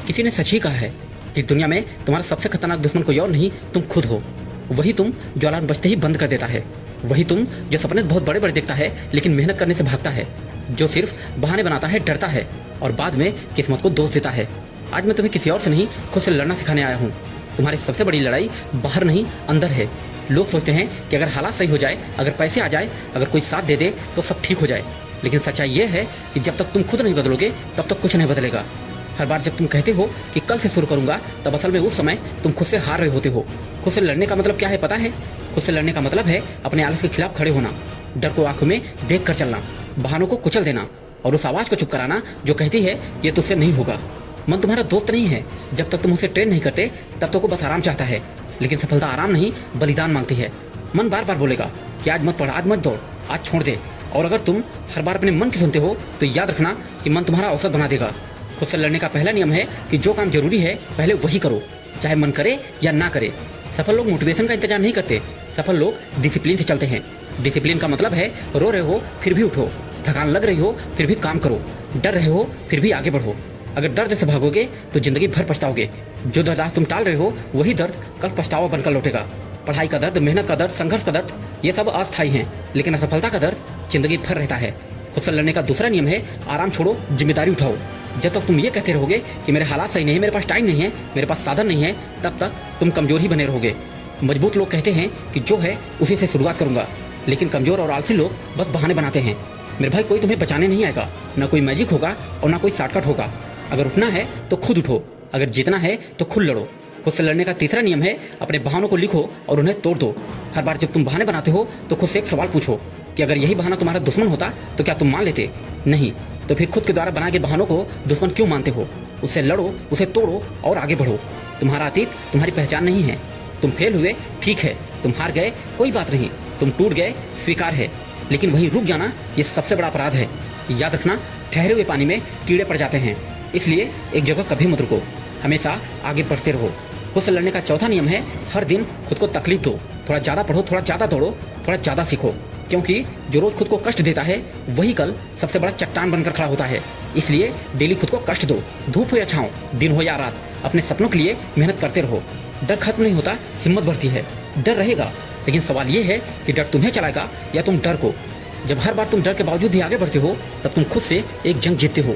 किसी ने सच ही कहा है कि दुनिया में तुम्हारा सबसे खतरनाक दुश्मन कोई और नहीं, तुम खुद हो। वही तुम जो अलार्म बजते ही बंद कर देता है, वही तुम जो सपने बहुत बड़े बड़े देखता है लेकिन मेहनत करने से भागता है, जो सिर्फ बहाने बनाता है, डरता है और बाद में किस्मत को दोष देता है। आज मैं तुम्हें किसी और से नहीं, खुद से लड़ना सिखाने आया हूँ। तुम्हारी सबसे बड़ी लड़ाई बाहर नहीं अंदर है। लोग सोचते हैं कि अगर हालात सही हो जाए, अगर पैसे आ जाए, अगर कोई साथ दे दे तो सब ठीक हो जाए, लेकिन सच्चाई ये है कि जब तक तुम खुद नहीं बदलोगे तब तक कुछ नहीं बदलेगा। हर बार जब तुम कहते हो कि कल से शुरू करूंगा, तब असल में उस समय तुम खुद से हार रहे होते हो। खुद से लड़ने का मतलब क्या है पता है? खुद से लड़ने का मतलब है अपने आलस के खिलाफ खड़े होना, डर को आंखों में देख कर चलना, बहानों को कुचल देना और उस आवाज को चुप कराना जो कहती है ये तुझसे नहीं होगा। मन तुम्हारा दोस्त नहीं है। जब तक तुम उसे ट्रेन नहीं करते तब तक वो बस आराम चाहता है, लेकिन सफलता आराम नहीं बलिदान मांगती है। मन बार बार बोलेगा कि आज मत पढ़, आज मत दौड़, आज छोड़ दे। और अगर तुम हर बार अपने मन की सुनते हो तो याद रखना कि मन तुम्हारा औसत बना देगा। खुद से लड़ने का पहला नियम है कि जो काम जरूरी है पहले वही करो, चाहे मन करे या ना करे। सफल लोग मोटिवेशन का इंतजार नहीं करते, सफल लोग डिसिप्लिन से चलते हैं। डिसिप्लिन का मतलब है रो रहे हो फिर भी उठो, थकान लग रही हो फिर भी काम करो, डर रहे हो फिर भी आगे बढ़ो। अगर दर्द से भागोगे तो जिंदगी भर पछताओगे। जो दर्द आज तुम टाल रहे हो वही दर्द कल पछतावा बनकर लौटेगा। पढ़ाई का दर्द, मेहनत का दर्द, संघर्ष का दर्द, ये सब अस्थायी हैं, लेकिन असफलता का दर्द जिंदगी भर रहता है। खुद से लड़ने का दूसरा नियम है आराम छोड़ो, जिम्मेदारी उठाओ। जब तक तुम ये कहते रहोगे कि मेरे हालात सही नहीं है, मेरे पास टाइम नहीं है, मेरे पास साधन नहीं है, तब तक तुम कमजोर ही बने रहोगे। मजबूत लोग कहते हैं कि जो है उसी से शुरुआत करूंगा, लेकिन कमजोर और आलसी लोग बस बहाने बनाते हैं। मेरे भाई, कोई तुम्हें बचाने नहीं आएगा, ना कोई मैजिक होगा और ना कोई शॉर्टकट होगा। अगर उठना है तो खुद उठो, अगर जीतना है तो खुद लड़ो। खुद से लड़ने का तीसरा नियम है अपने बहानों को लिखो और उन्हें तोड़ दो। हर बार जब तुम बहाने बनाते हो तो खुद से एक सवाल पूछो कि अगर यही बहाना तुम्हारा दुश्मन होता तो क्या तुम मान लेते? नहीं, तो फिर खुद के द्वारा बनाए गए बहानों को दुश्मन क्यों मानते हो? उससे लड़ो, उसे तोड़ो और आगे बढ़ो। तुम्हारा अतीत तुम्हारी पहचान नहीं है। तुम फेल हुए, ठीक है, तुम हार गए, कोई बात नहीं, तुम टूट गए, स्वीकार है, लेकिन वहीं रुक जाना ये सबसे बड़ा अपराध है। याद रखना, ठहरे हुए पानी में कीड़े पड़ जाते हैं, इसलिए एक जगह कभी मत रुको, हमेशा आगे बढ़ते रहो। खुद से लड़ने का चौथा नियम है हर दिन खुद को तकलीफ दो। थोड़ा ज्यादा पढ़ो, थोड़ा ज्यादा दौड़ो, थोड़ा ज्यादा सीखो, क्योंकि जो रोज खुद को कष्ट देता है वही कल सबसे बड़ा चट्टान बनकर खड़ा होता है। इसलिए डेली खुद को कष्ट दो, धूप हो या छांव, दिन हो या रात, अपने सपनों के लिए मेहनत करते रहो। डर खत्म नहीं होता, हिम्मत बढ़ती है। डर रहेगा, लेकिन सवाल ये है कि डर तुम्हें चलाएगा या तुम डर को। जब हर बार तुम डर के बावजूद भी आगे बढ़ते हो तब तुम खुद से एक जंग जीतते हो।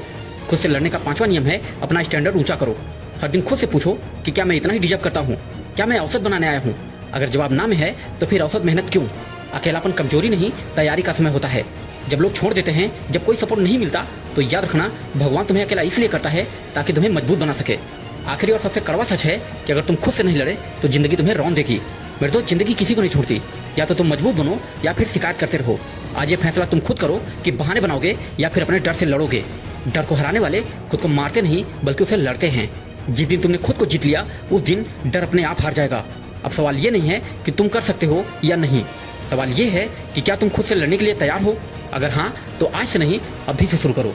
खुद से लड़ने का पांचवा नियम है अपना स्टैंडर्ड ऊंचा करो। हर दिन खुद से पूछो कि क्या मैं इतना ही डिजर्व करता हूँ? क्या मैं औसत बनाने आया हूँ? अगर जवाब ना में है तो फिर औसत मेहनत क्यों? अकेलापन कमजोरी नहीं, तैयारी का समय होता है। जब लोग छोड़ देते हैं, जब कोई सपोर्ट नहीं मिलता, तो याद रखना भगवान तुम्हें अकेला इसलिए करता है ताकि तुम्हें मजबूत बना सके। आखिरी और सबसे कड़वा सच है कि अगर तुम खुद से नहीं लड़े तो जिंदगी तुम्हें रौंद देगी। मेरे दोस्त, जिंदगी किसी को नहीं छोड़ती, या तो तुम मजबूत बनो या फिर शिकायत करते रहो। आज ये फैसला तुम खुद करो कि बहाने बनाओगे या फिर अपने डर से लड़ोगे। डर को हराने वाले खुद को मारते नहीं बल्कि उसे लड़ते हैं। जिस दिन तुमने खुद को जीत लिया उस दिन डर अपने आप हार जाएगा। अब सवाल ये नहीं है कि तुम कर सकते हो या नहीं, सवाल ये है कि क्या तुम खुद से लड़ने के लिए तैयार हो? अगर हाँ, तो आज से नहीं, अभी से शुरू करो।